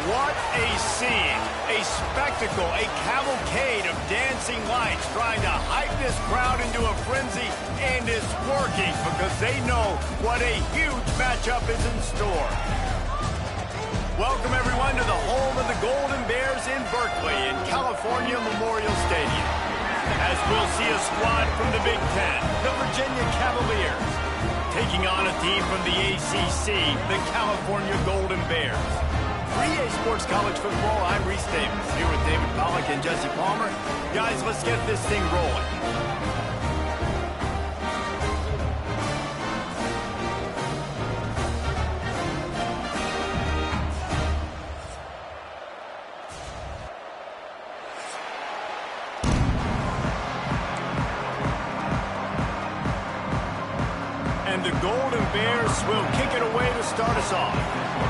What a scene, a spectacle, a cavalcade of dancing lights trying to hype this crowd into a frenzy, and it's working because they know what a huge matchup is in store. Welcome everyone to the home of the Golden Bears in Berkeley in California Memorial Stadium. As we'll see a squad from the Big Ten, the Virginia Cavaliers, taking on a team from the ACC, the California Golden Bears. For EA Sports College Football, I'm Reese Davis, here with David Pollack and Jesse Palmer. Guys, let's get this thing rolling. And the Golden Bears will kick it away to start us off.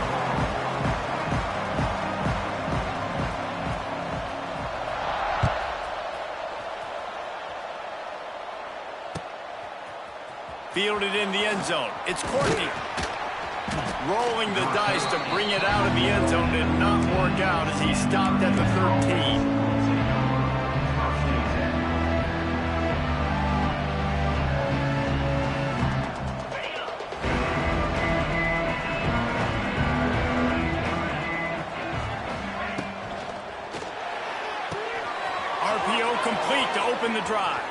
Fielded in the end zone. It's Courtney. Rolling the dice to bring it out of the end zone did not work out as he stopped at the 13. RPO complete to open the drive.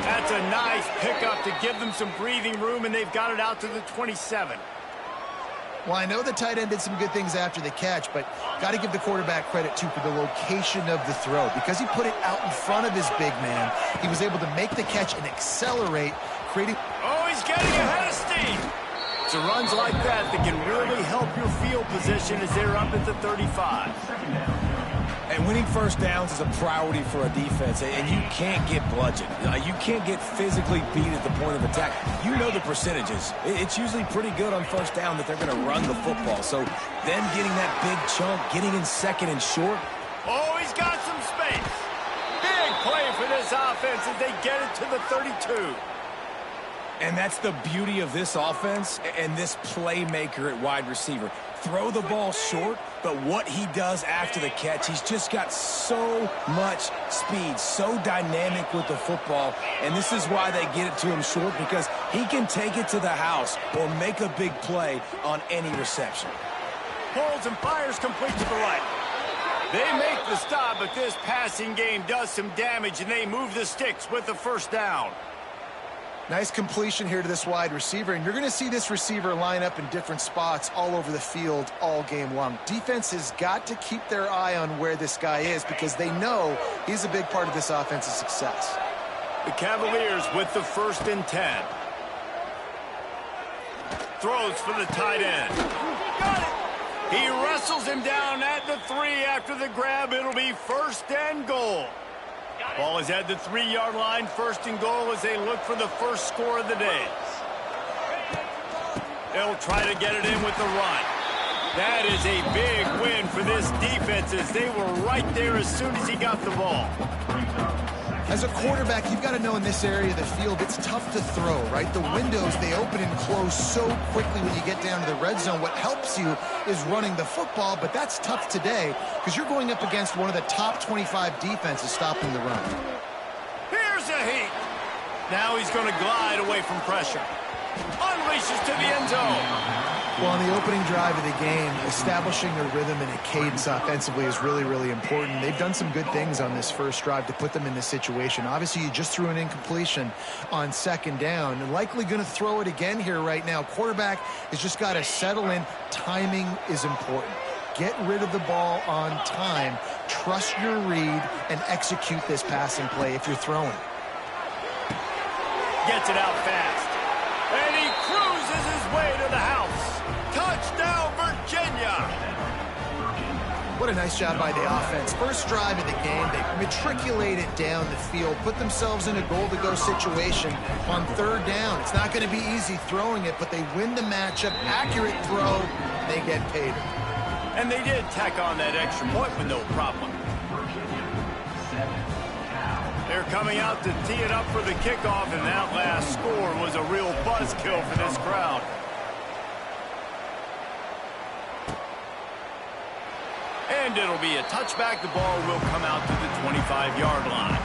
That's a nice pickup to give them some breathing room, and they've got it out to the 27. Well, I know the tight end did some good things after the catch, but got to give the quarterback credit, too, for the location of the throw. Because he put it out in front of his big man, he was able to make the catch and accelerate, creating... Oh, he's getting ahead of steam! It's runs like that can really help your field position as they're up at the 35. And winning first downs is a priority for a defense, and you can't get bludgeoned. You can't get physically beat at the point of attack. You know the percentages. It's usually pretty good on first down that they're going to run the football. So them getting that big chunk, getting in second and short. Oh, he's got some space. Big play for this offense as they get it to the 32. And that's the beauty of this offense and this playmaker at wide receiver. Throw the ball short, but what he does after the catch, he's just got so much speed, so dynamic with the football, and this is why they get it to him short, because he can take it to the house or make a big play on any reception. Pulls and fires complete to the right. They make the stop, but this passing game does some damage, and they move the sticks with the first down. Nice completion here to this wide receiver, and you're going to see this receiver line up in different spots all over the field all game long. Defense has got to keep their eye on where this guy is because they know he's a big part of this offense's success. The Cavaliers with the 1st and 10. Throws for the tight end. Got it! He wrestles him down at the 3 after the grab. It'll be 1st and goal. Ball is at the 3-yard line, 1st and goal as they look for the first score of the day. They'll try to get it in with the run. That is a big win for this defense as they were right there as soon as he got the ball. As a quarterback, you've got to know in this area of the field, it's tough to throw, right? The windows, they open and close so quickly when you get down to the red zone. What helps you is running the football, but that's tough today because you're going up against one of the top 25 defenses stopping the run. Here's a heat. Now he's going to glide away from pressure. Unleashes to the end zone. Well, on the opening drive of the game, establishing a rhythm and a cadence offensively is really, really important. They've done some good things on this first drive to put them in this situation. Obviously, you just threw an incompletion on 2nd down and likely going to throw it again here right now. Quarterback has just got to settle in. Timing is important. Get rid of the ball on time. Trust your read and execute this passing play if you're throwing. Gets it out fast. And he cruises his way to the house. Touchdown, Virginia! What a nice job by the offense. First drive of the game, they matriculated down the field, put themselves in a goal-to-go situation on 3rd down. It's not going to be easy throwing it, but they win the matchup. Accurate throw, they get paid. And they did tack on that extra point with no problem. They're coming out to tee it up for the kickoff, and that last score was a real buzzkill for this crowd. And it'll be a touchback. The ball will come out to the 25-yard line.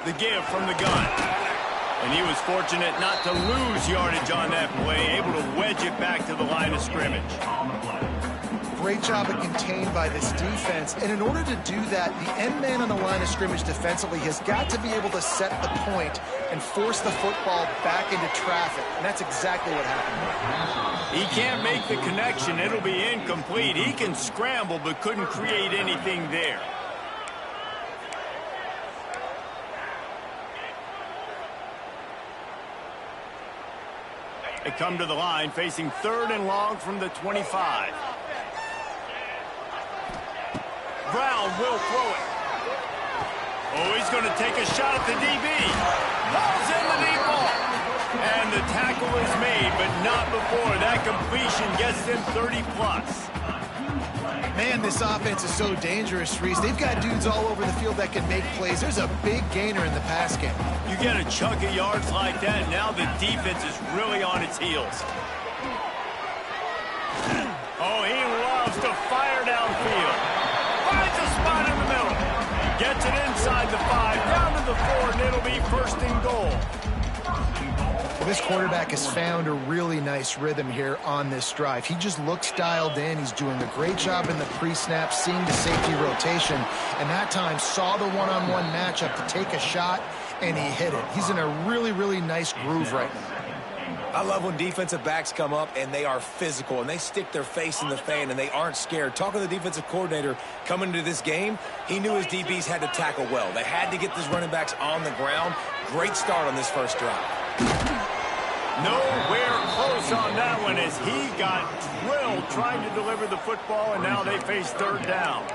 The give from the gun. And he was fortunate not to lose yardage on that play, able to wedge it back to the line of scrimmage. Great job of contained by this defense. And in order to do that, the end man on the line of scrimmage defensively has got to be able to set the point and force the football back into traffic. And that's exactly what happened. He can't make the connection. It'll be incomplete. He can scramble but couldn't create anything there. They come to the line facing 3rd and long from the 25. Brown will throw it. Oh, he's going to take a shot at the DB. Ball's in the deep ball. And the tackle is made, but not before. That completion gets them 30-plus. Man, this offense is so dangerous, Reese. They've got dudes all over the field that can make plays. There's a big gainer in the pass game. You get a chunk of yards like that, now the defense is really on its heels. Oh, he loves to fire downfield. Finds a spot in the middle. Gets it inside the 5, down to the 4, and it'll be 1st and goal. This quarterback has found a really nice rhythm here on this drive. He just looks dialed in. He's doing a great job in the pre-snap, seeing the safety rotation, and that time saw the one-on-one matchup to take a shot, and he hit it. He's in a really, really nice groove right now. I love when defensive backs come up and they are physical and they stick their face in the fan and they aren't scared. Talking to the defensive coordinator coming into this game, he knew his DBs had to tackle well. They had to get these running backs on the ground. Great start on this first drive. Nowhere close on that one as he got drilled trying to deliver the football, and now they face 3rd down.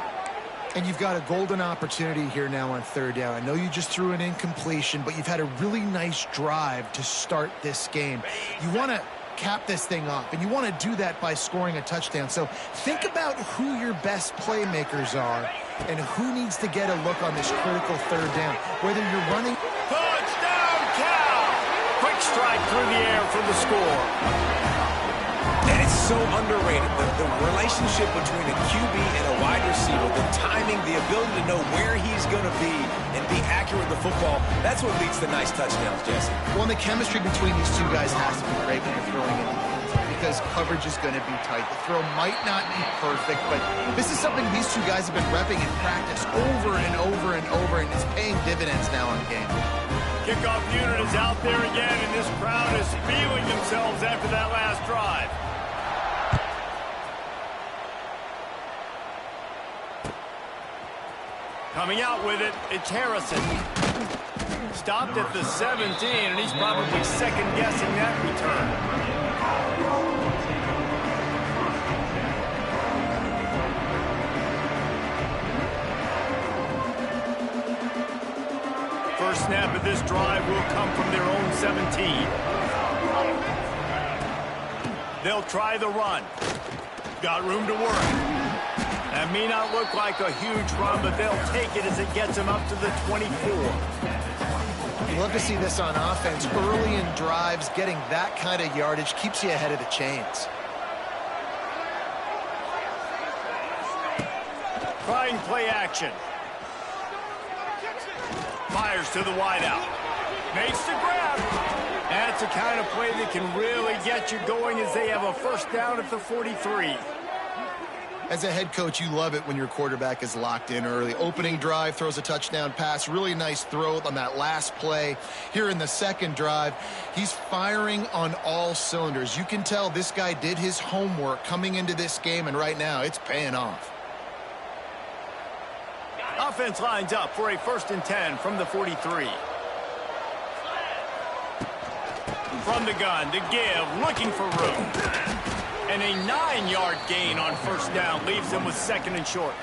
And you've got a golden opportunity here now on 3rd down. I know you just threw an incompletion, but you've had a really nice drive to start this game. You want to cap this thing off, and you want to do that by scoring a touchdown. So think about who your best playmakers are and who needs to get a look on this critical 3rd down. Whether you're running... Touchdown, Cal! Quick strike through the air for the score. And it's so underrated, the relationship between a QB and a wide receiver, the timing, the ability to know where he's going to be and be accurate with the football, that's what leads to nice touchdowns, Jesse. Well, the chemistry between these two guys has to be great when you're throwing it because coverage is going to be tight. The throw might not be perfect, but this is something these two guys have been repping in practice over and over and over, and it's paying dividends now on game. Kickoff unit is out there again, and this crowd is feeling themselves after that last drive. Coming out with it, it's Harrison. Stopped at the 17, and he's probably second-guessing that return. First snap of this drive will come from their own 17. They'll try the run. Got room to work. That may not look like a huge run, but they'll take it as it gets them up to the 24. You love to see this on offense. Early in drives, getting that kind of yardage keeps you ahead of the chains. Trying play action. Fires to the wideout. Makes the grab. That's the kind of play that can really get you going as they have a first down at the 43. As a head coach, you love it when your quarterback is locked in early. Opening drive, throws a touchdown pass. Really nice throw on that last play. Here in the second drive, he's firing on all cylinders. You can tell this guy did his homework coming into this game, and right now it's paying off. Offense lines up for a 1st and 10 from the 43. From the gun, to give, looking for room. And a 9-yard gain on first down leaves them with 2nd and short.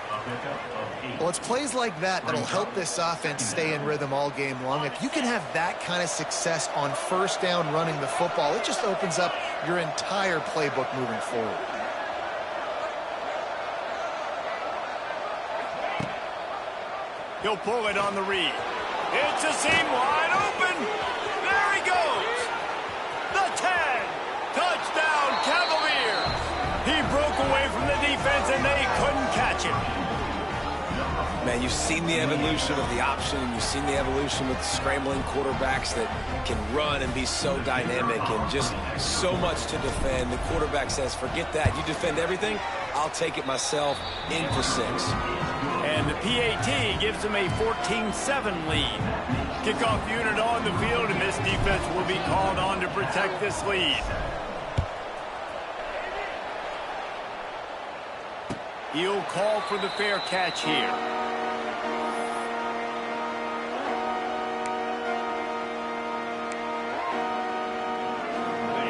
Well, it's plays like that that'll help this offense stay in rhythm all game long. If you can have that kind of success on first down running the football, it just opens up your entire playbook moving forward. He'll pull it on the read. It's a seam wide open. There he goes. The 10. Touchdown, Cavaliers. He broke away from the defense, and they couldn't catch him. Man, you've seen the evolution of the option, and you've seen the evolution with scrambling quarterbacks that can run and be so dynamic and just so much to defend. The quarterback says, forget that. You defend everything, I'll take it myself, in for 6. And the PAT gives them a 14-7 lead. Kickoff unit on the field, and this defense will be called on to protect this lead. He'll call for the fair catch here.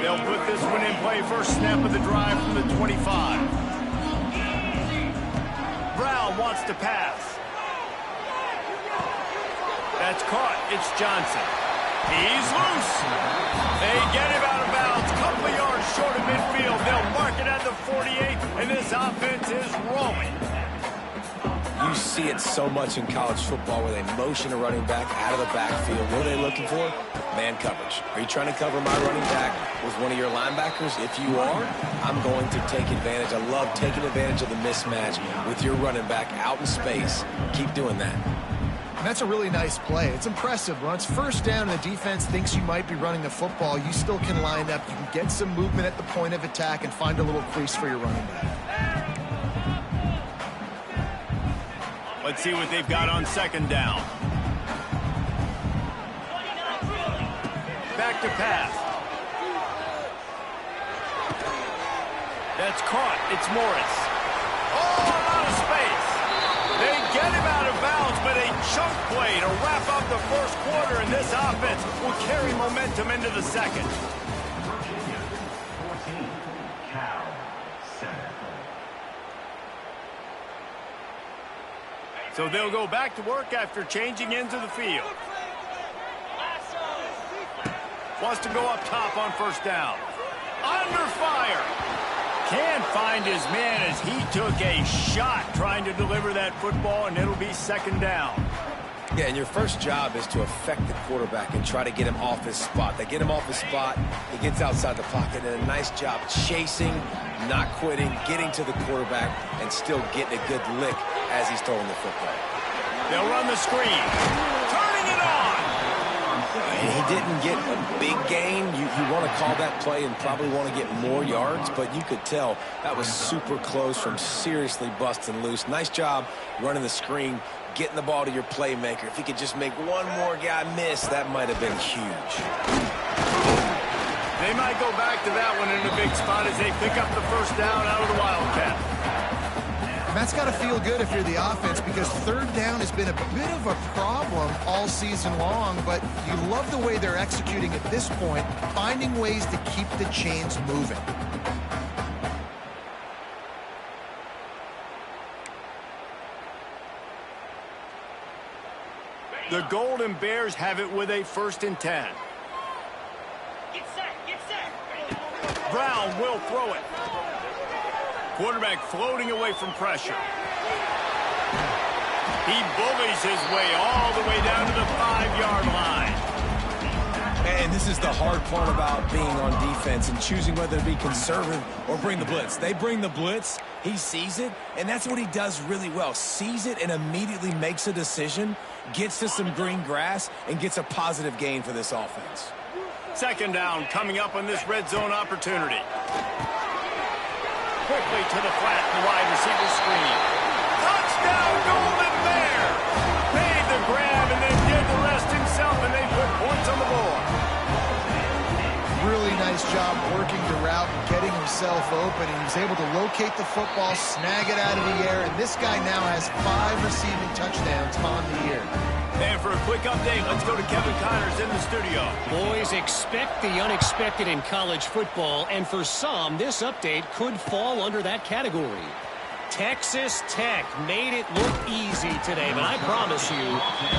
They'll put this one in play. First snap of the drive from the 25. Brown wants to pass. That's caught. It's Johnson. He's loose. They get him out of bounds. Couple of yards short of midfield. They'll mark it at the 48, and this offense is rolling. You see it so much in college football where they motion a running back out of the backfield. What are they looking for? Man coverage. Are you trying to cover my running back with one of your linebackers? If you are, I'm going to take advantage. I love taking advantage of the mismatch with your running back out in space. Keep doing that. And that's a really nice play. It's impressive. When it's first down and the defense thinks you might be running the football, you still can line up. You can get some movement at the point of attack and find a little crease for your running back. Let's see what they've got on second down. Back to pass. That's caught. It's Morris. Oh, out of space. They get him out of bounds, but a chunk play to wrap up the first quarter, and this offense will carry momentum into the second. So they'll go back to work after changing into the field. Wants to go up top on first down. Under fire. Can't find his man as he took a shot trying to deliver that football, and it'll be second down. Yeah, and your first job is to affect the quarterback and try to get him off his spot. They get him off his spot, he gets outside the pocket, and a nice job chasing, not quitting, getting to the quarterback, and still getting a good lick as he's throwing the football. They'll run the screen. Turning it on. He didn't get a big gain. You want to call that play and probably want to get more yards, but you could tell that was super close from seriously busting loose. Nice job running the screen, getting the ball to your playmaker. If he could just make one more guy miss, that might have been huge. They might go back to that one in a big spot as they pick up the first down out of the Wildcat. And that's got to feel good if you're the offense, because third down has been a bit of a problem all season long, but you love the way they're executing at this point, finding ways to keep the chains moving. The Golden Bears have it with a 1st and 10. Get set. Brown will throw it. Quarterback floating away from pressure. He bullies his way all the way down to the 5-yard line. And this is the hard part about being on defense and choosing whether to be conservative or bring the blitz. They bring the blitz, he sees it, and that's what he does really well. Sees it and immediately makes a decision, gets to some green grass, and gets a positive gain for this offense. Second down coming up on this red zone opportunity. Quickly to the flat, the wide receiver screen. Touchdown, Golden Bear! Made the grab and then did the rest himself, and they put points on the board. Really nice job working the route, getting himself open, and he was able to locate the football, snag it out of the air, and this guy now has 5 receiving touchdowns on the year. And for a quick update, let's go to Kevin Connors in the studio. Boys, expect the unexpected in college football, and for some, this update could fall under that category. Texas Tech made it look easy today, but I promise you,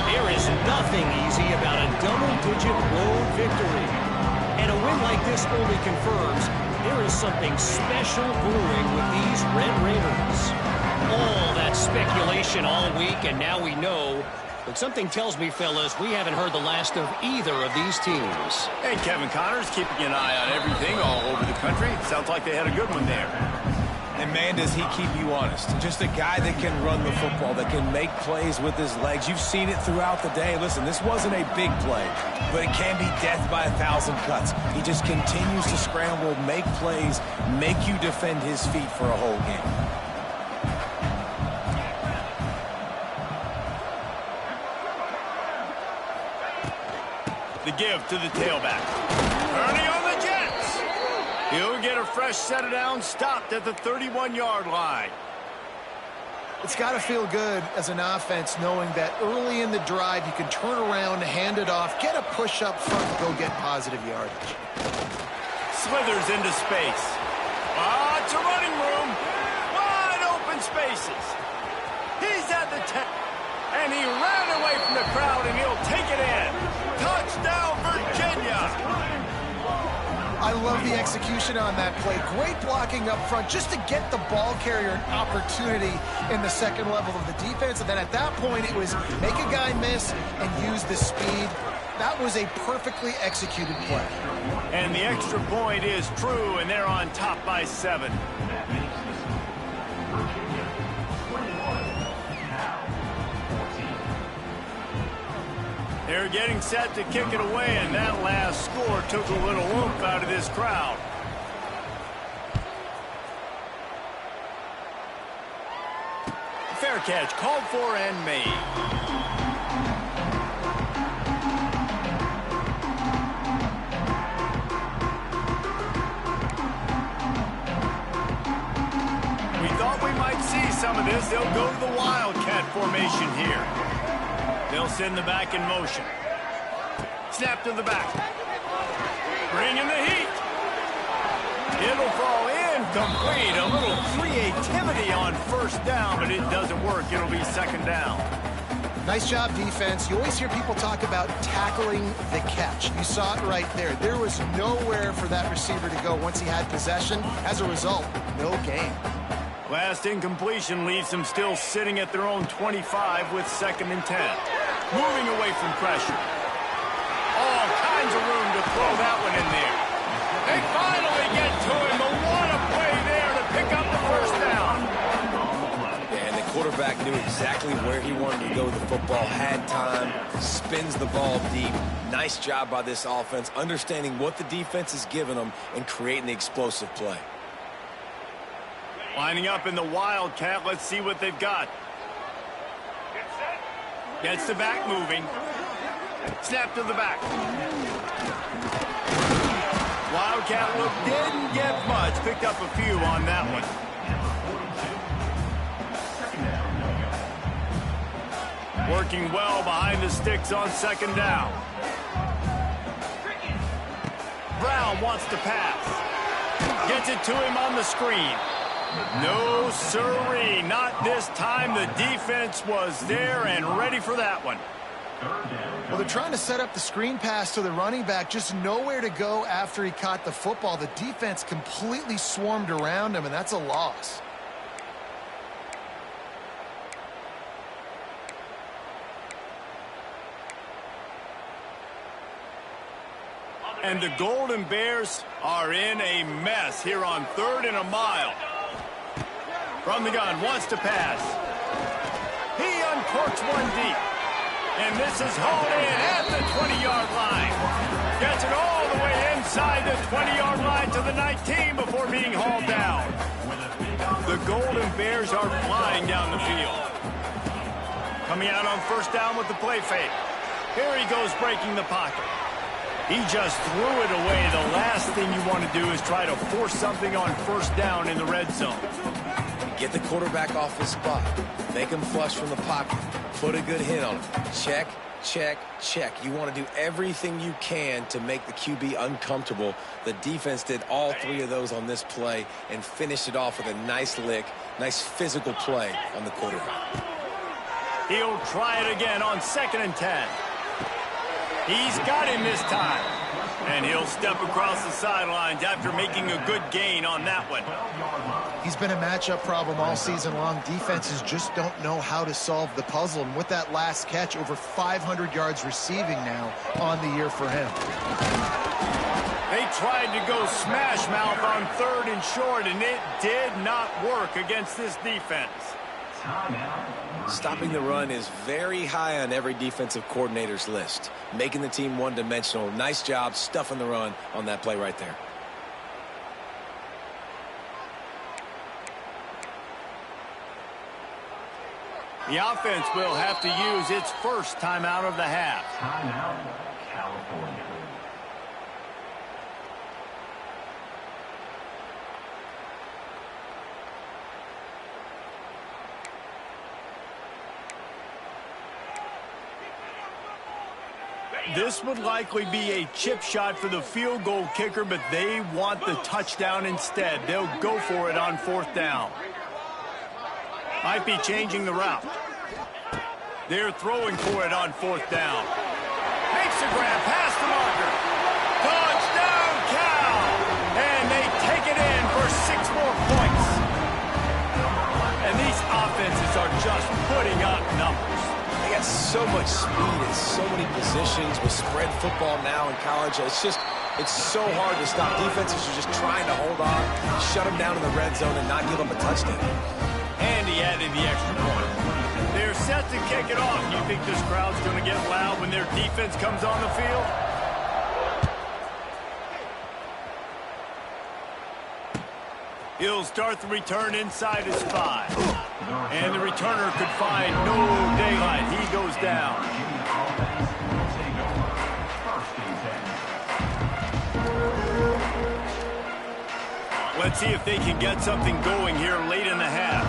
there is nothing easy about a double-digit road victory. And a win like this only confirms there is something special brewing with these Red Raiders. All that speculation all week, and now we know. But something tells me, fellas, we haven't heard the last of either of these teams. Hey, Kevin Connors keeping an eye on everything all over the country. Sounds like they had a good one there. And, man, does he keep you honest. Just a guy that can run the football, that can make plays with his legs. You've seen it throughout the day. Listen, this wasn't a big play, but it can be death by 1,000 cuts. He just continues to scramble, make plays, make you defend his feet for a whole game. The give to the tailback. Ernie on the Jets. He'll get a fresh set of downs stopped at the 31-yard line. It's got to feel good as an offense knowing that early in the drive you can turn around, hand it off, get a push up front, and go get positive yardage. Slithers into space. Lots of running room. Wide open spaces. He's at the 10. And he ran away from the crowd, and he'll take it in. Touchdown, Virginia. I love the execution on that play. Great blocking up front just to get the ball carrier an opportunity in the second level of the defense. And then at that point, it was make a guy miss and use the speed. That was a perfectly executed play. And the extra point is true, and they're on top by 7. They're getting set to kick it away, and that last score took a little oomph out of this crowd. Fair catch, called for and made. We thought we might see some of this. They'll go to the Wildcat formation here. They'll send the back in motion. Snap to the back. Bring in the heat. It'll fall incomplete. A little creativity on first down, but it doesn't work. It'll be second down. Nice job, defense. You always hear people talk about tackling the catch. You saw it right there. There was nowhere for that receiver to go once he had possession. As a result, no gain. Last incompletion leaves them still sitting at their own 25 with 2nd and 10. Moving away from pressure. All kinds of room to throw that one in there. They finally get to him, but what a play there to pick up the first down. And the quarterback knew exactly where he wanted to go with the football, had time, spins the ball deep. Nice job by this offense, understanding what the defense is giving them and creating the explosive play. Lining up in the Wildcat. Let's see what they've got. Gets the back moving. Snap to the back. Wildcat look didn't get much. Picked up a few on that one. Working well behind the sticks on 2nd down. Brown wants to pass. Gets it to him on the screen. No siree, not this time. The defense was there and ready for that one. Well, they're trying to set up the screen pass to the running back, just nowhere to go after he caught the football. The defense completely swarmed around him, and that's a loss. And the Golden Bears are in a mess here on 3rd and a mile. From the gun, wants to pass. He uncorks one deep. And this is hauled in at the 20-yard line. Gets it all the way inside the 20-yard line to the 19 before being hauled down. The Golden Bears are flying down the field. Coming out on 1st down with the play fake. Here he goes breaking the pocket. He just threw it away. The last thing you want to do is try to force something on 1st down in the red zone. Get the quarterback off his spot. Make him flush from the pocket. Put a good hit on him. Check, check, check. You want to do everything you can to make the QB uncomfortable. The defense did all three of those on this play and finished it off with a nice lick, nice physical play on the quarterback. He'll try it again on 2nd and 10. He's got him this time. And he'll step across the sidelines after making a good gain on that one. He's been a matchup problem all season long. Defenses just don't know how to solve the puzzle. And with that last catch, over 500 yards receiving now on the year for him. They tried to go smash mouth on 3rd and short, and it did not work against this defense. Stopping the run is very high on every defensive coordinator's list. Making the team one-dimensional. Nice job stuffing the run on that play right there. The offense will have to use its first timeout of the half. Timeout, California. This would likely be a chip shot for the field goal kicker, but they want the touchdown instead. They'll go for it on 4th down. Might be changing the route. They're throwing for it on 4th down. Makes the grab past the marker. Touchdown, Cal! And they take it in for 6 more points. And these offenses are just putting up numbers. They got so much speed and so many positions with spread football now in college. It's so hard to stop. Defenses are just trying to hold on, shut them down in the red zone, and not give them a touchdown. And he added the extra point. They're set to kick it off. You think this crowd's going to get loud when their defense comes on the field? He'll start the return inside his 5. And the returner could find no daylight. He goes down. Let's see if they can get something going here late in the half.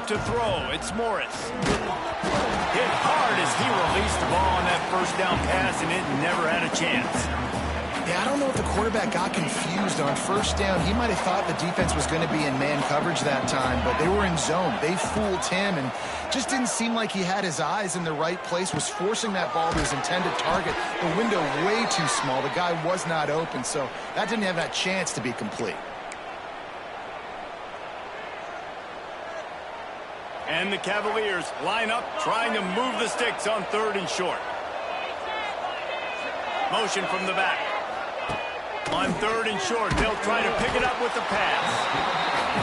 To throw, it's Morris. Hit hard as he released the ball on that 1st down pass, and it never had a chance. Yeah, I don't know if the quarterback got confused on 1st down. He might have thought the defense was going to be in man coverage that time, but they were in zone. They fooled him and just didn't seem like he had his eyes in the right place, was forcing that ball to his intended target. The window way too small. The guy was not open, so that didn't have that chance to be complete. And the Cavaliers line up, trying to move the sticks on 3rd and short. Motion from the back. On 3rd and short, they'll try to pick it up with the pass.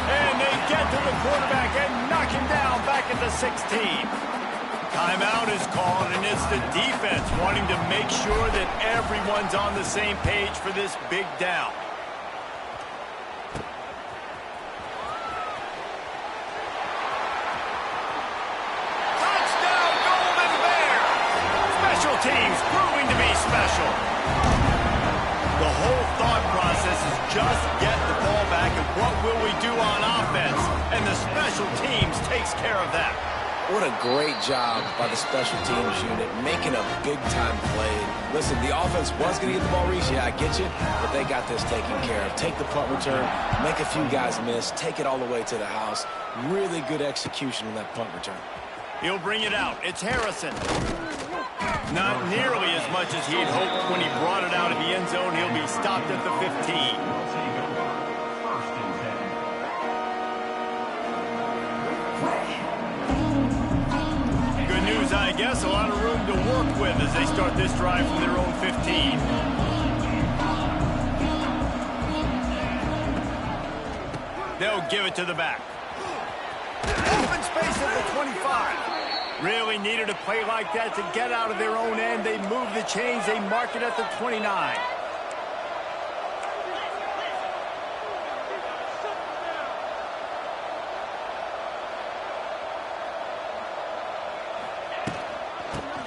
And they get to the quarterback and knock him down back at the 16. Timeout is called, and it's the defense wanting to make sure that everyone's on the same page for this big down. Teams proving to be special. The whole thought process is just get the ball back and what will we do on offense? And the special teams takes care of that. What a great job by the special teams unit, making a big-time play. Listen, the offense was going to get the ball reached, yeah, I get you, but they got this taken care of. Take the punt return, make a few guys miss, take it all the way to the house. Really good execution on that punt return. He'll bring it out. It's Harrison. Not nearly as much as he'd hoped when he brought it out of the end zone. He'll be stopped at the 15. Good news, I guess. A lot of room to work with as they start this drive from their own 15. They'll give it to the back. Open space at the 25. Really needed a play like that to get out of their own end. They move the chains. They mark it at the 29.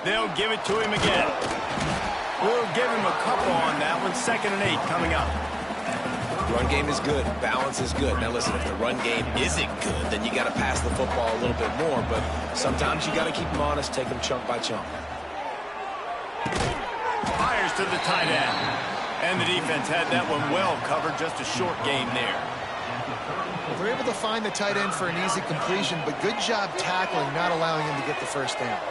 They'll give it to him again. We'll give him a couple on that one. 2nd and 8 coming up. Run game is good. Balance is good. Now, listen, if the run game isn't good, then you got to pass the football a little bit more. But sometimes you got to keep them honest, take them chunk by chunk. Fires to the tight end. And the defense had that one well covered. Just a short game there. Well, they're able to find the tight end for an easy completion, but good job tackling, not allowing him to get the first down.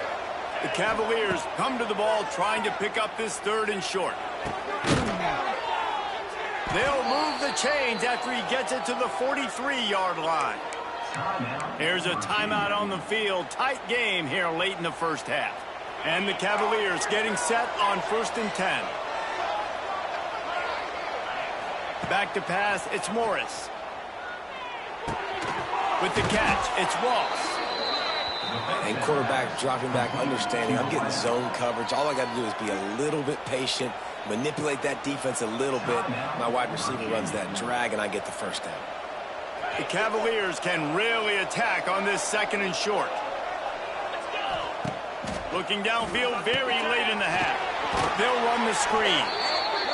The Cavaliers come to the ball trying to pick up this 3rd and short. They'll move the chains after he gets it to the 43-yard line. Here's a timeout on the field. Tight game here late in the first half. And the Cavaliers getting set on 1st and 10. Back to pass, it's Morris. With the catch, it's Ross. And quarterback dropping back, understanding I'm getting zone coverage. All I got to do is be a little bit patient, manipulate that defense a little bit. My wide receiver runs that drag, and I get the first down. The Cavaliers can really attack on this 2nd and short. Looking downfield very late in the half. They'll run the screen.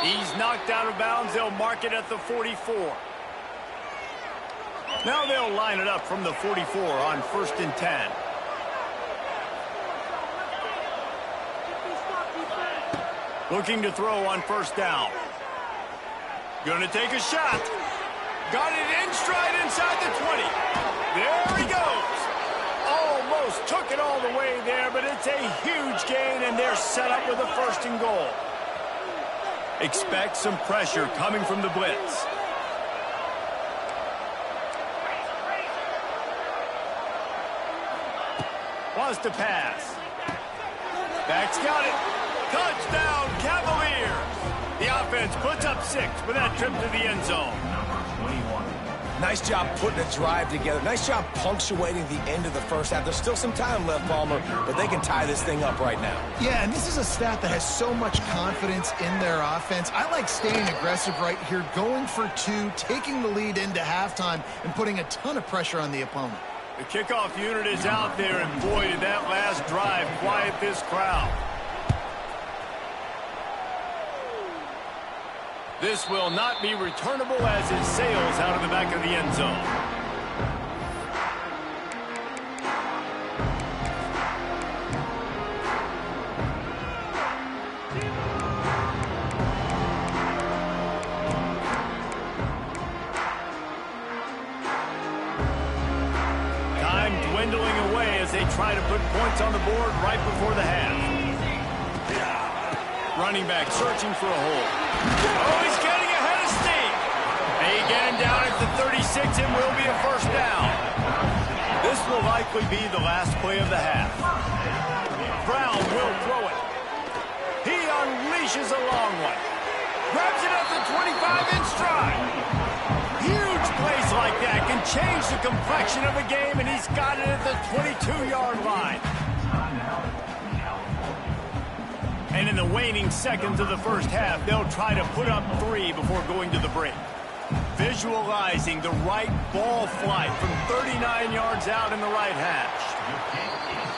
He's knocked out of bounds. They'll mark it at the 44. Now they'll line it up from the 44 on 1st and 10. Looking to throw on 1st down. Gonna take a shot. Got it in stride inside the 20. There he goes. Almost took it all the way there, but it's a huge gain, and they're set up with a 1st and goal. Expect some pressure coming from the blitz. Wants to pass. Back's got it. Touchdown, Cavaliers. The offense puts up 6 with that trip to the end zone. Nice job putting a drive together. Nice job punctuating the end of the first half. There's still some time left, Palmer, but they can tie this thing up right now. Yeah, and this is a staff that has so much confidence in their offense. I like staying aggressive right here, going for 2, taking the lead into halftime, and putting a ton of pressure on the opponent. The kickoff unit is out there, and boy, did that last drive quiet this crowd. This will not be returnable as it sails out of the back of the end zone. Time dwindling away as they try to put points on the board right before the half. Running back searching for a hole. Oh, he's getting ahead of steam. They get him down at the 36 and will be a 1st down. This will likely be the last play of the half. Brown will throw it. He unleashes a long one. Grabs it at the 25 in stride. Huge plays like that can change the complexion of a game, and he's got it at the 22-yard line. And in the waning seconds of the first half, they'll try to put up 3 before going to the break. Visualizing the right ball flight from 39 yards out in the right hash.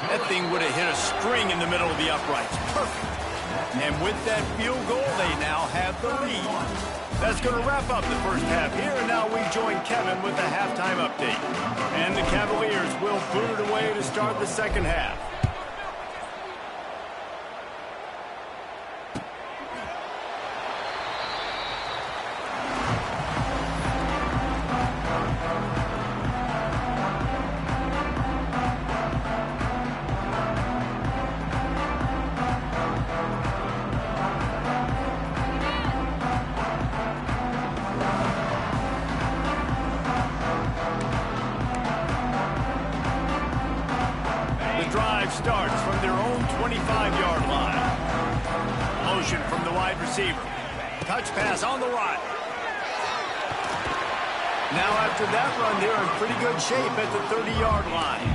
That thing would have hit a string in the middle of the uprights. Perfect. And with that field goal, they now have the lead. That's going to wrap up the first half here, and now we join Kevin with the halftime update. And the Cavaliers will boot it away to start the second half. Starts from their own 25-yard line. Motion from the wide receiver. Touch pass on the right. Now after that run, they're in pretty good shape at the 30-yard line.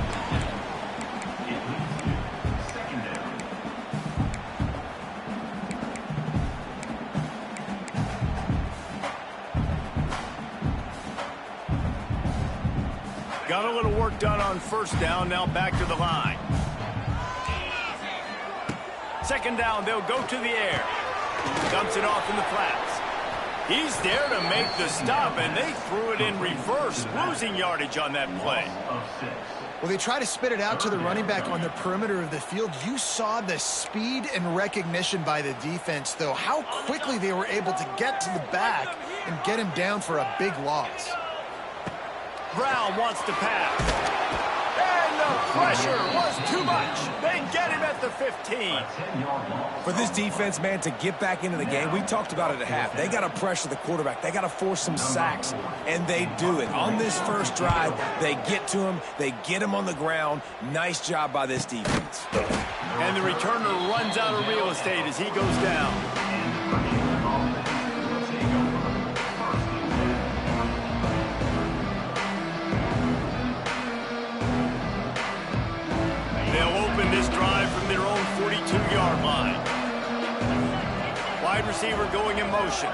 Got a little work done on 1st down, now back to the line. 2nd down, they'll go to the air. Dumps it off in the flats. He's there to make the stop, and they threw it in reverse, losing yardage on that play. Well, they try to spit it out to the running back on the perimeter of the field. You saw the speed and recognition by the defense, though, how quickly they were able to get to the back and get him down for a big loss. Brown wants to pass. And the pressure was too much. They get him at the 15. For this defense, man, to get back into the game, we talked about it at half. They got to pressure the quarterback. They got to force some sacks, and they do it. On this first drive, they get to him. They get him on the ground. Nice job by this defense. And the returner runs out of real estate as he goes down. They'll open this drive from their own 42-yard line. Wide receiver going in motion.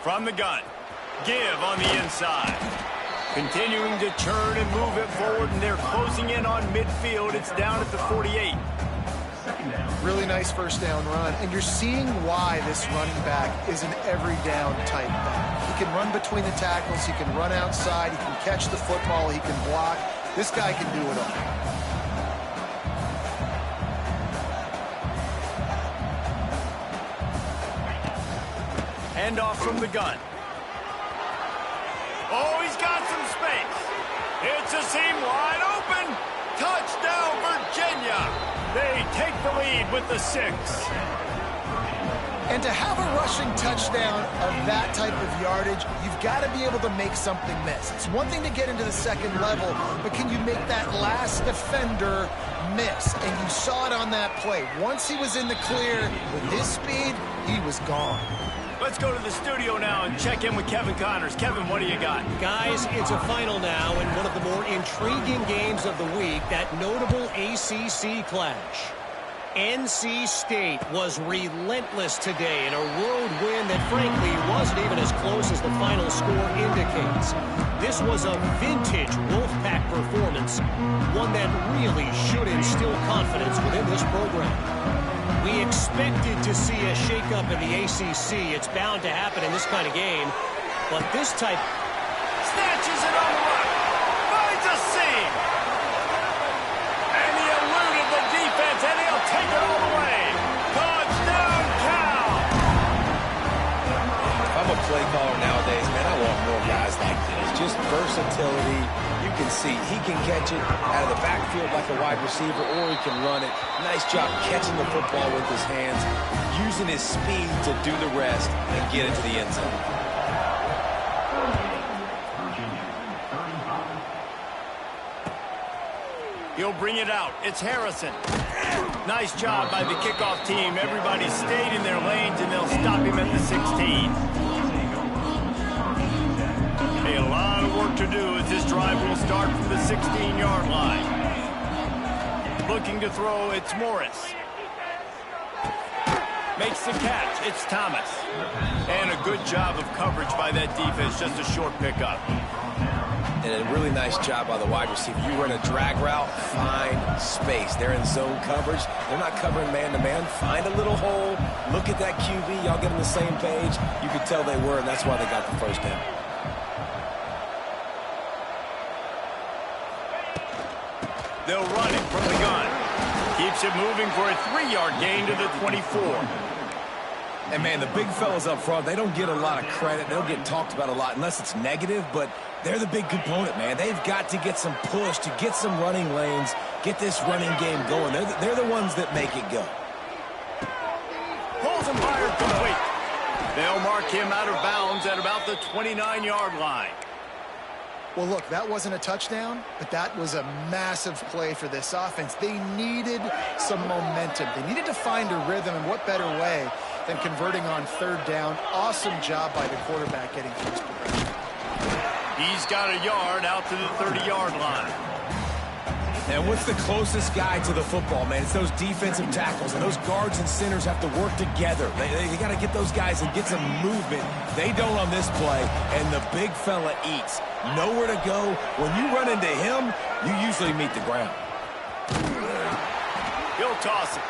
From the gun. Give on the inside. Continuing to churn and move it forward, and they're closing in on midfield. It's down at the 48. Really nice first down run, and you're seeing why this running back is an every down type back. He can run between the tackles, he can run outside, he can catch the football, he can block. This guy can do it all. Handoff from the gun. Oh, he's got some space. It's a seam wide open. Touchdown, Virginia. They take the lead with the 6. And to have a rushing touchdown of that type of yardage, you've got to be able to make something miss. It's one thing to get into the second level, but can you make that last defender miss? And you saw it on that play. Once he was in the clear with his speed, he was gone. Let's go to the studio now and check in with Kevin Connors. Kevin, what do you got? Guys, it's a final now in one of the more intriguing games of the week, that notable ACC clash. NC State was relentless today in a road win that frankly wasn't even as close as the final score indicates. This was a vintage Wolfpack performance, one that really should instill confidence within this program. We expected to see a shakeup in the ACC. It's bound to happen in this kind of game. But this type... Snatches it on the run. Finds a seam. And he eluded the defense, and he'll take it all the way. Touchdown, Cal. If I'm a play caller nowadays, man, I want more guys like this. Just versatility. You can see he can catch it out of the backfield like a wide receiver, or he can run it. Nice job catching the football with his hands, using his speed to do the rest and get into the end zone. He'll bring it out. It's Harrison. Nice job by the kickoff team. Everybody stayed in their lanes, and they'll stop him at the 16. A lot of work to do as this drive will start from the 16-yard line. Looking to throw, it's Morris. Makes the catch, it's Thomas. And a good job of coverage by that defense, just a short pickup. And a really nice job by the wide receiver. You run a drag route, find space. They're in zone coverage. They're not covering man-to-man. Find a little hole. Look at that QB. Y'all get on the same page. You could tell they were, and that's why they got the first down. They'll run it from the gun. Keeps it moving for a 3-yard gain to the 24. And, man, the big fellas up front, they don't get a lot of credit. They don't get talked about a lot unless it's negative, but they're the big component, man. They've got to get some push, to get some running lanes, get this running game going. They're the ones that make it go. Pulls and fired complete. They'll mark him out of bounds at about the 29-yard line. Well, look, that wasn't a touchdown, but that was a massive play for this offense. They needed some momentum. They needed to find a rhythm, and what better way than converting on third down. Awesome job by the quarterback getting through his progression. He's got a yard out to the 30-yard line. And what's the closest guy to the football, man? It's those defensive tackles, and those guards and centers have to work together. They got to get those guys and get some movement. They don't on this play, and the big fella eats. Nowhere to go. When you run into him, you usually meet the ground. He'll toss it.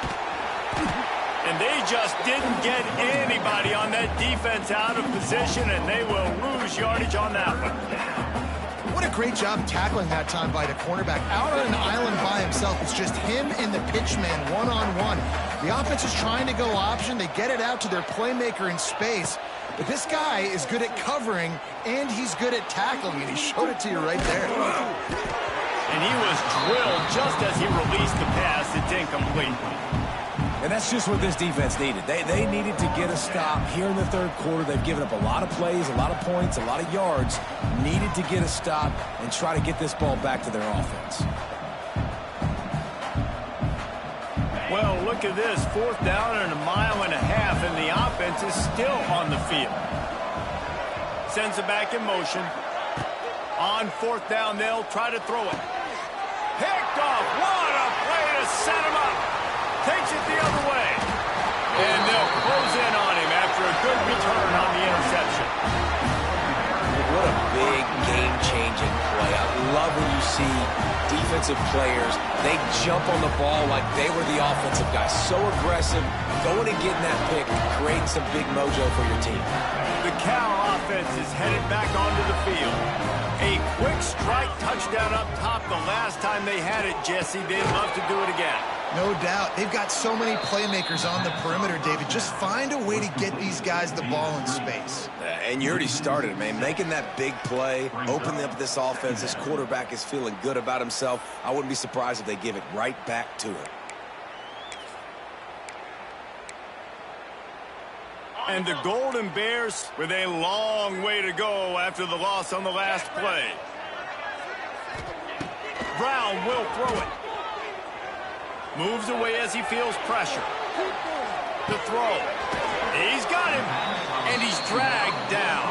And they just didn't get anybody on that defense out of position, and they will lose yardage on that one. What a great job tackling that time by the cornerback. Out on an island by himself. It's just him and the pitch man one-on-one. The offense is trying to go option. They get it out to their playmaker in space. But this guy is good at covering, and he's good at tackling, and he showed it to you right there. And he was drilled just as he released the pass. It's incomplete. And that's just what this defense needed. They needed to get a stop here in the third quarter. They've given up a lot of plays, a lot of points, a lot of yards. Needed to get a stop and try to get this ball back to their offense. Well, look at this. 4th down and 1.5 miles, and the offense is still on the field. Sends it back in motion. On 4th down, they'll try to throw it. Picked off. What a play to set him up. Takes it the other way. And they'll close in on him after a good return on the interception. What a big game-changing play. I love when you see defensive players, they jump on the ball like they were the offensive guys. So aggressive, going and getting that pick, creating some big mojo for your team. The Cal offense is headed back onto the field. A quick strike touchdown up top the last time they had it, Jesse. They'd love to do it again. No doubt. They've got so many playmakers on the perimeter, David. Just find a way to get these guys the ball in space. And you already started, man. Making that big play, opening up this offense. This quarterback is feeling good about himself. I wouldn't be surprised if they give it right back to him. And the Golden Bears with a long way to go after the loss on the last play. Brown will throw it. Moves away as he feels pressure. The throw. He's got him. And he's dragged down.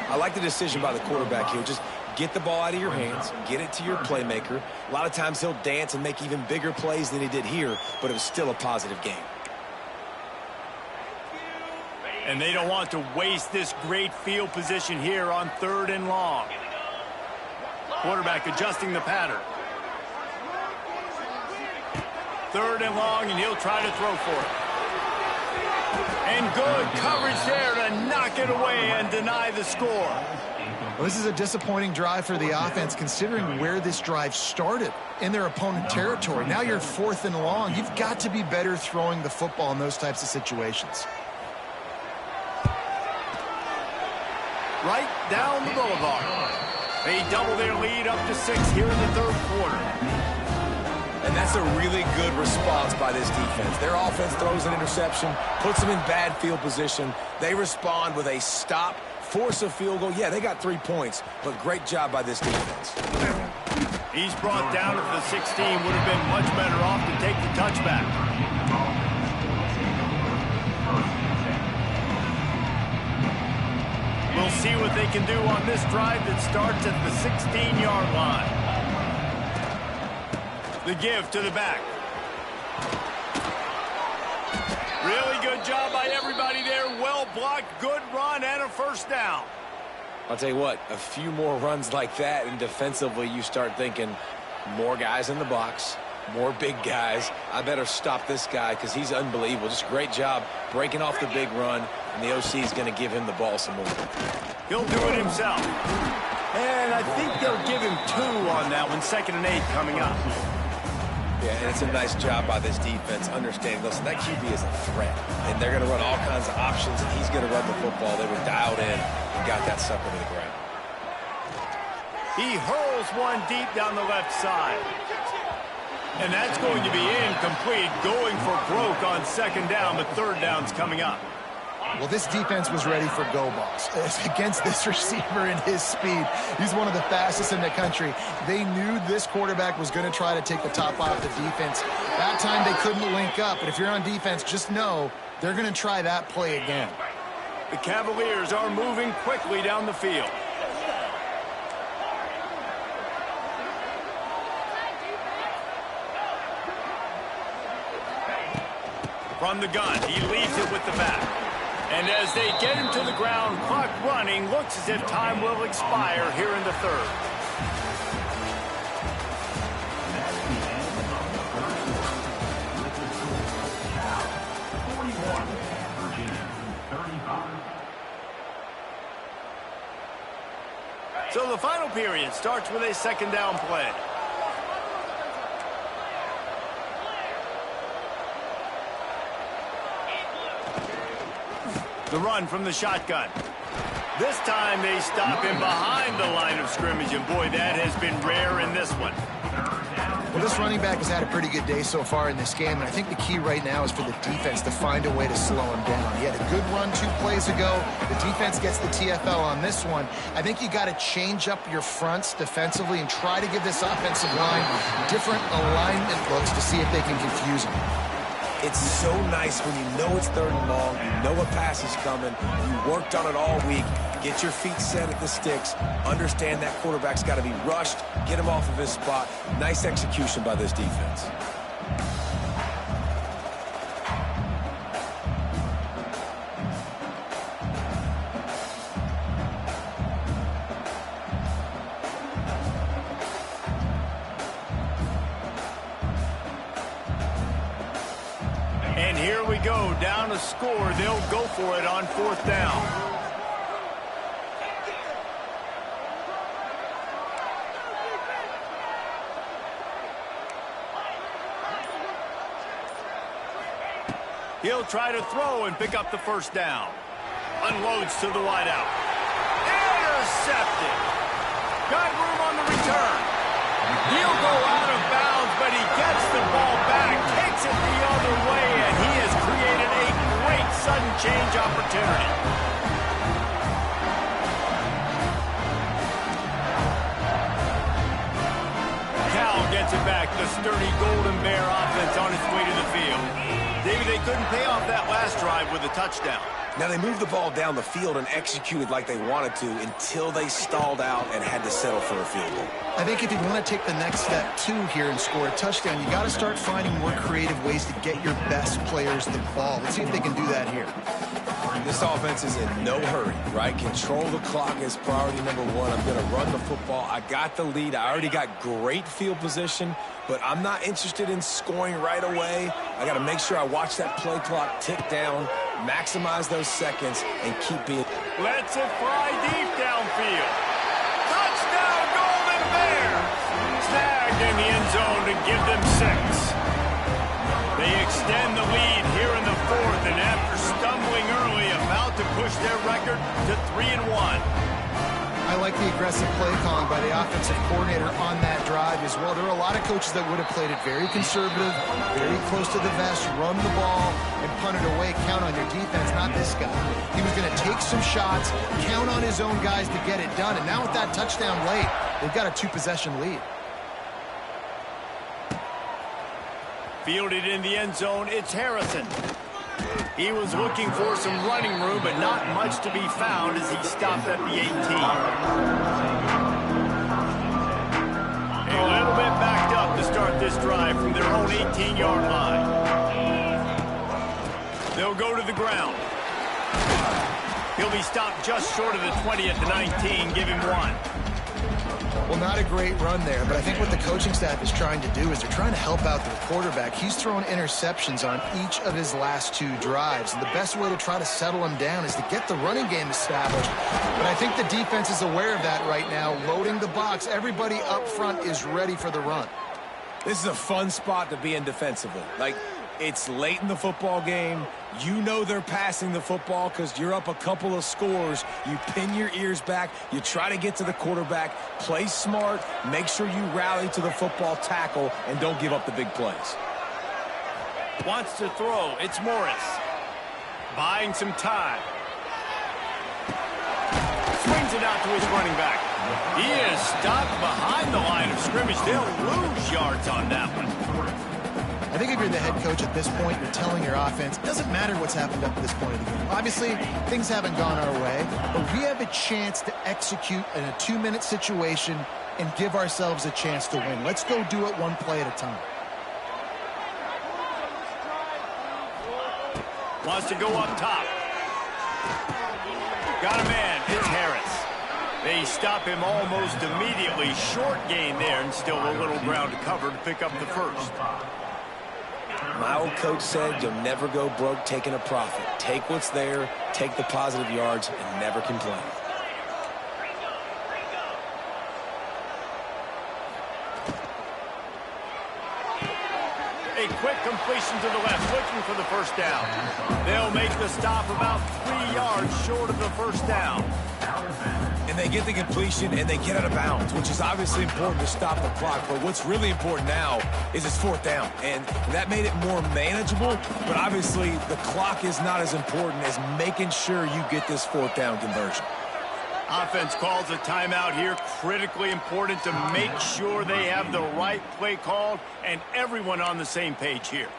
I like the decision by the quarterback here. Just get the ball out of your hands. Get it to your playmaker. A lot of times he'll dance and make even bigger plays than he did here, but it was still a positive game. And they don't want to waste this great field position here on 3rd and long. Quarterback adjusting the pattern. 3rd and long, and he'll try to throw for it. And good coverage there to knock it away and deny the score. Well, this is a disappointing drive for the offense, considering where this drive started in their opponent territory. Now you're 4th and long. You've got to be better throwing the football in those types of situations. Right down the boulevard. They double their lead up to 6 here in the 3rd quarter. And that's a really good response by this defense. Their offense throws an interception, puts them in bad field position. They respond with a stop, force a field goal. Yeah, they got 3 points, but great job by this defense. He's brought down at the 16. Would have been much better off to take the touchback. We'll see what they can do on this drive that starts at the 16-yard line. The give to the back. Really good job by everybody there. Well blocked, good run, and a 1st down. I'll tell you what, a few more runs like that, and defensively you start thinking more guys in the box, more big guys. I better stop this guy because he's unbelievable. Just a great job breaking off the big run, and the OC is going to give him the ball some more. He'll do it himself. And I think they'll give him 2 on that one. 2nd and 8 coming up. Yeah, and it's a nice job by this defense understanding, listen, that QB is a threat, and they're going to run all kinds of options, and he's going to run the football. They were dialed in and got that sucker to the ground. He hurls one deep down the left side. And that's going to be incomplete, going for broke on 2nd down, but 3rd down's coming up. Well, this defense was ready for go balls against this receiver and his speed. He's one of the fastest in the country. They knew this quarterback was going to try to take the top off the defense. That time they couldn't link up, but if you're on defense, just know they're going to try that play again. The Cavaliers are moving quickly down the field. From the gun, he leaves it with the back. And as they get him to the ground, clock running, looks as if time will expire here in the 3rd. the final period starts with a second down play. The run from the shotgun. This time they stop him behind the line of scrimmage, and boy, that has been rare in this one. Well, this running back has had a pretty good day so far in this game, and I think the key right now is for the defense to find a way to slow him down. He had a good run 2 plays ago. The defense gets the TFL on this one. I think you got to change up your fronts defensively and try to give this offensive line different alignment looks to see if they can confuse him. It's so nice when you know it's 3rd and long, you know a pass is coming, you worked on it all week, get your feet set at the sticks, understand that quarterback's got to be rushed, get him off of his spot. Nice execution by this defense. And here we go, down a score. They'll go for it on 4th down. He'll try to throw and pick up the 1st down. Unloads to the wideout. Intercepted. Got room on the return. He'll go out of bounds, but he gets the ball back, takes it the other way, and he has created a great sudden change opportunity. Cal gets it back. The sturdy Golden Bear offense on its way to the field. David, they couldn't pay off that last drive with a touchdown. Now, they moved the ball down the field and executed like they wanted to until they stalled out and had to settle for a field goal. I think if you want to take the next step, too, here and score a touchdown, you got to start finding more creative ways to get your best players the ball. Let's see if they can do that here. This offense is in no hurry, right? Control the clock is priority number 1. I'm going to run the football. I got the lead. I already got great field position, but I'm not interested in scoring right away. I got to make sure I watch that play clock tick down, maximize those seconds, and keep being... Lets it fly deep downfield. Touchdown, Golden Bears! Snagged in the end zone to give them 6. They extend the lead here in the 4th, and after stumbling early, about to push their record to 3-1. I like the aggressive play calling by the offensive coordinator on that drive as well. There are a lot of coaches that would have played it very conservative, very close to the vest, run the ball, and punt it away. Count on your defense, not this guy. He was going to take some shots, count on his own guys to get it done. And now with that touchdown late, they've got a 2-possession lead. Fielded in the end zone, it's Harrison. He was looking for some running room, but not much to be found as he stopped at the 18. A little bit backed up to start this drive from their own 18-yard line. They'll go to the ground. He'll be stopped just short of the 20 at the 19, give him 1. Well, not a great run there, but I think what the coaching staff is trying to do is they're trying to help out their quarterback. He's thrown interceptions on each of his last 2 drives, and the best way to try to settle him down is to get the running game established. But I think the defense is aware of that right now, loading the box. Everybody up front is ready for the run. This is a fun spot to be in defensively. Like, it's late in the football game. You know they're passing the football because you're up a couple of scores. You pin your ears back. You try to get to the quarterback. Play smart. Make sure you rally to the football tackle and don't give up the big plays. Wants to throw. It's Morris. Buying some time. Swings it out to his running back. He is stopped behind the line of scrimmage. They'll lose yards on that one. I think if you're the head coach at this point, you're telling your offense, it doesn't matter what's happened up to this point of the game. Obviously, things haven't gone our way, but we have a chance to execute in a 2-minute situation and give ourselves a chance to win. Let's go do it one play at a time. Wants to go up top. Got a man. It's Harris. They stop him almost immediately. Short gain there, and still a little ground to cover to pick up the 1st. My old coach said you'll never go broke taking a profit. Take what's there, take the positive yards, and never complain. A quick completion to the left, looking for the first down. They'll make the stop about 3 yards short of the first down. And they get the completion, and they get out of bounds, which is obviously important to stop the clock. But what's really important now is it's fourth down. And that made it more manageable, but obviously the clock is not as important as making sure you get this fourth down conversion. Offense calls a timeout here. Critically important to make sure they have the right play called and everyone on the same page here.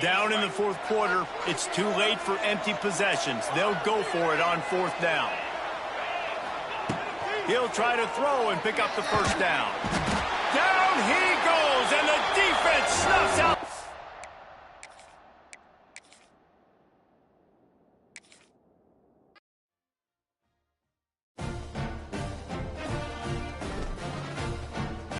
Down in the fourth quarter, it's too late for empty possessions. They'll go for it on fourth down. He'll try to throw and pick up the first down.